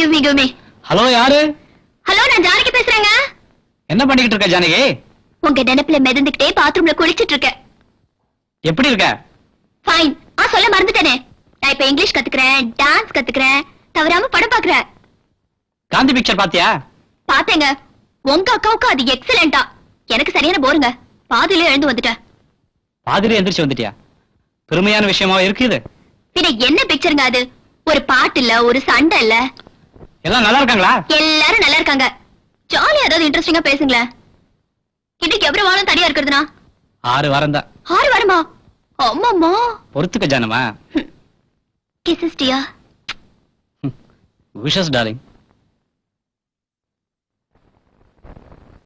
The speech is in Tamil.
give me, give me. Hello யாரு? ஹலோ, நான் ஜானகி பேசுறேங்க. என்ன பண்ணிக்கிட்டு இருக்க ஜானகி? உங்க நினைப்புல மிதந்துக்கிட்டே பாத்ரூம்ல குளிச்சிட்டு இருக்கேன். எப்படி இருக்க? ஃபைன். சொல்ல மறந்துட்டேனே. நான் இப்ப இங்கிலீஷ் கத்துக்கிறேன், டான்ஸ் கத்துக்கிறேன், தவறாம படம் பாக்குறேன். காந்தி பிக்சர் பாத்தியா? பாத்தேங்க. உங்க அக்காவுக்கு அது எக்ஸலண்டா. எனக்கு சரியான போருங்க. பாதியில எழுந்து வந்துட்டேன். பாதியில எந்திரிச்சு வந்துட்டியா? பெருமையான விஷயமா இருக்கு இது. பின்ன என்ன பிக்சருங்க அது? ஒரு பாட்டு இல்ல, ஒரு சண்டை இல்ல. எல்லாம் நல்லா இருக்காங்களா? எல்லாரும் நல்லா இருக்காங்க. ஜாலியா ஏதாவது இன்ட்ரெஸ்டிங்கா பேசுங்களேன். இன்னைக்கு எவ்வளவு வாரம் தனியா இருக்கிறதுனா? 6 வாரம் தான். 6 வாரமா? அம்மாமா. பொறுத்துக்க ஜானமா. கிசஸ் டியா. Wishes darling.